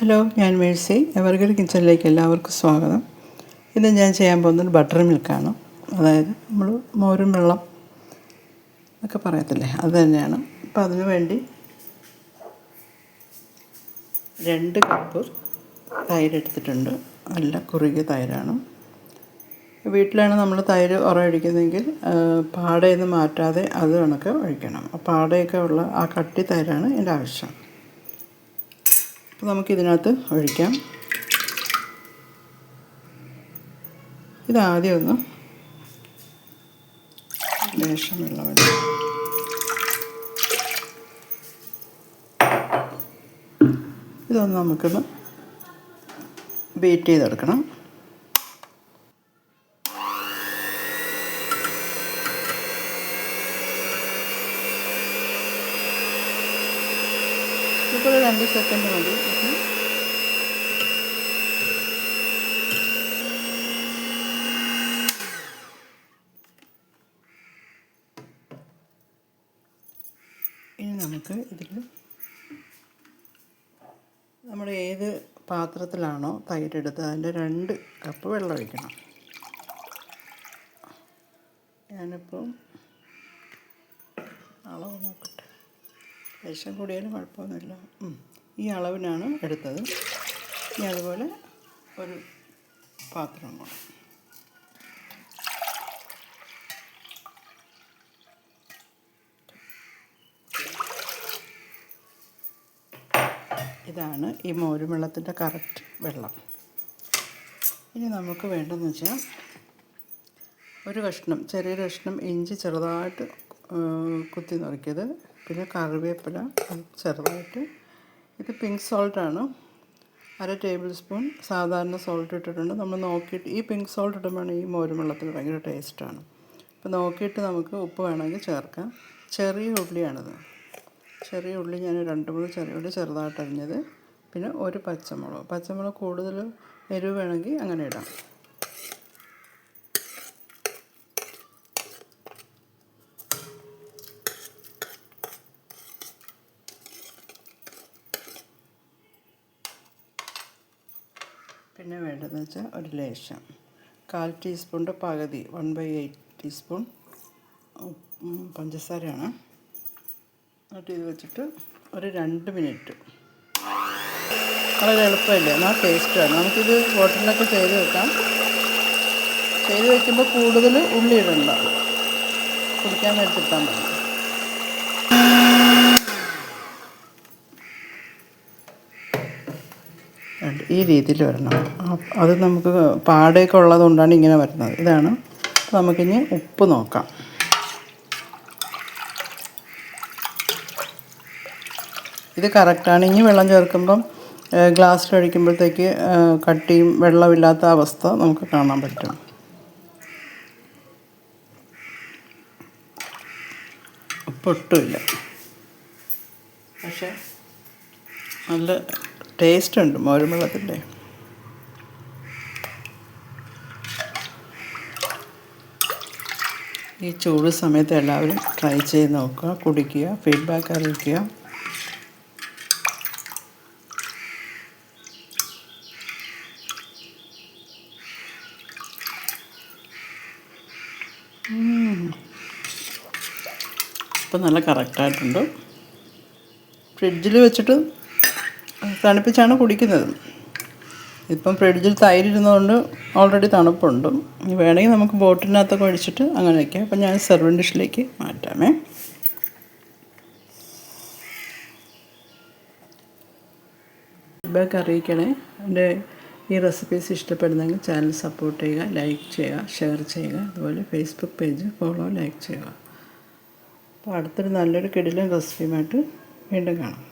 Hello, ഞാൻ Mercy. Evergreen കിച്ചണിലേക്ക് എല്ലാവർക്കും സ്വാഗതം. ഇന്ന് ഞാൻ ചെയ്യാൻ പോകുന്നത് ബട്ടർ മിൽക്കാണ്. അതായത് നമ്മൾ മോരും വെള്ളം ഒക്കെ പറയത്തില്ലേ, അത് തന്നെയാണ്. അപ്പോൾ അതിനു വേണ്ടി 2 കപ്പ് തൈര് എടുത്തിട്ടുണ്ട്. നല്ല കുറുകിയ തൈരാണ്. വീട്ടിലാണ് നമ്മൾ തൈര് ഒഴിക്കുന്നതെങ്കിൽ പാടയൊന്നും മാറ്റാതെ അത് കണക്ക് ഒഴിക്കണം. പാടയൊക്കെ ഉള്ള ആ കട്ടി തൈരാണ് എൻ്റെ ആവശ്യം. അപ്പോൾ നമുക്കിതിനകത്ത് ഒഴിക്കാം. ഇതാദ്യം ഒന്ന് ലേശം വെള്ളമില്ല. ഇതൊന്ന് നമുക്കൊന്ന് ബീറ്റ് ചെയ്തെടുക്കണം. ഇപ്പോൾ 2 സെക്കൻഡ് മതി. ഇനി നമുക്ക് ഇതിൽ നമ്മൾ ഏത് പാത്രത്തിലാണോ തൈരെടുത്തത് അതിൻ്റെ 2 കപ്പ് വെള്ളം ഒഴിക്കണം. ഞാനിപ്പോൾ അളവ് നോക്കട്ടെ. ലേശം കൂടിയാലും കുഴപ്പമൊന്നുമില്ല. ഈ അളവിനാണ് എടുത്തത്. ഇനി അതുപോലെ ഒരു പാത്രം കൂടെ. ഇതാണ് ഈ മോരും വെള്ളത്തിൻ്റെ കറക്റ്റ് വെള്ളം. ഇനി നമുക്ക് വേണ്ടതെന്ന് വെച്ചാൽ ചെറിയൊരു കഷ്ണം ഇഞ്ചി ചെറുതായിട്ട് കുത്തി നുറുക്കിയത്, പിന്നെ കറിവേപ്പില ചെറുതായിട്ട്. ഇത് പിങ്ക് സോൾട്ടാണ്. 1/2 ടേബിൾ സ്പൂൺ സാധാരണ സോൾട്ട് ഇട്ടിട്ടുണ്ട്. നമ്മൾ നോക്കിയിട്ട് ഈ പിങ്ക് സോൾട്ട് ഇടുമ്പോൾ ഈ മോരും വെള്ളത്തിൽ ഭയങ്കര ടേസ്റ്റാണ്. അപ്പോൾ നോക്കിയിട്ട് നമുക്ക് ഉപ്പ് വേണമെങ്കിൽ ചേർക്കാം. ചെറിയ ഉള്ളിയാണിത്. ചെറിയ ഉള്ളി ഞാൻ 2-3 ചെറിയ ഉള്ളി ചെറുതായിട്ട് അരിഞ്ഞത്, പിന്നെ ഒരു പച്ചമുളക് കൂടുതൽ എരിവ് വേണമെങ്കിൽ അങ്ങനെ ഇടാം. പിന്നെ വേണ്ടതെന്ന് വെച്ചാൽ ഒരു ലേശം 1/4 ടീസ്പൂണിൻ്റെ പകുതി 1/8 ടീസ്പൂൺ പഞ്ചസാരയാണ്. എന്നിട്ട് ഇത് വെച്ചിട്ട് ഒരു 2 മിനിറ്റ്. വളരെ എളുപ്പമല്ലേ, എന്നാൽ ടേസ്റ്റാണ്. നമുക്കിത് ഹോട്ടലിലൊക്കെ ചെയ്ത് വെക്കാം. ചെയ്ത് വയ്ക്കുമ്പോൾ കൂടുതൽ ഉള്ളി ഇടണ്ട, കുടിക്കാൻ നേരത്തിട്ടാൽ മതി. ഈ രീതിയിൽ വരണം. അത് നമുക്ക് പാടയൊക്കെ ഉള്ളത് കൊണ്ടാണ് ഇങ്ങനെ വരുന്നത്. ഇതാണ്. നമുക്കിനി ഉപ്പ് നോക്കാം. ഇത് കറക്റ്റാണ്. ഇനി വെള്ളം ചേർക്കുമ്പം ഗ്ലാസ്സിലൊഴിക്കുമ്പോഴത്തേക്ക് കട്ടിയും വെള്ളമില്ലാത്ത അവസ്ഥ നമുക്ക് കാണാൻ പറ്റും. ഉപ്പൊട്ടുമില്ല, പക്ഷേ നല്ല ടേസ്റ്റ് ഉണ്ട് മോരും വെള്ളത്തിൻ്റെ. ഈ ചൂട് സമയത്ത് എല്ലാവരും ട്രൈ ചെയ്ത് നോക്കുക, കുടിക്കുക, ഫീഡ്ബാക്ക് അറിയിക്കുക. ഇപ്പം നല്ല കറക്റ്റായിട്ടുണ്ട്. ഫ്രിഡ്ജിൽ വെച്ചിട്ട് തണുപ്പിച്ചാണ് കുടിക്കുന്നത്. ഇപ്പം ഫ്രിഡ്ജിൽ തൈരിരുന്നതുകൊണ്ട് ഓൾറെഡി തണുപ്പുണ്ട്. ഇനി വേണമെങ്കിൽ നമുക്ക് ബോട്ടിലിനകത്തൊക്കെ ഒഴിച്ചിട്ട് അങ്ങനെ വയ്ക്കാം. അപ്പം ഞാൻ സെർവിങ് ഡിഷിലേക്ക് മാറ്റാമേ. ഫീഡ്ബാക്ക് അറിയിക്കണേ. എൻ്റെ ഈ റെസിപ്പീസ് ഇഷ്ടപ്പെടുന്നെങ്കിൽ ചാനൽ സപ്പോർട്ട് ചെയ്യുക, ലൈക്ക് ചെയ്യുക, ഷെയർ ചെയ്യുക. അതുപോലെ ഫേസ്ബുക്ക് പേജ് ലൈക്ക് ചെയ്യുക. അപ്പോൾ അടുത്തൊരു നല്ലൊരു കിടിലൻ റെസിപ്പിയുമായിട്ട് വീണ്ടും കാണാം.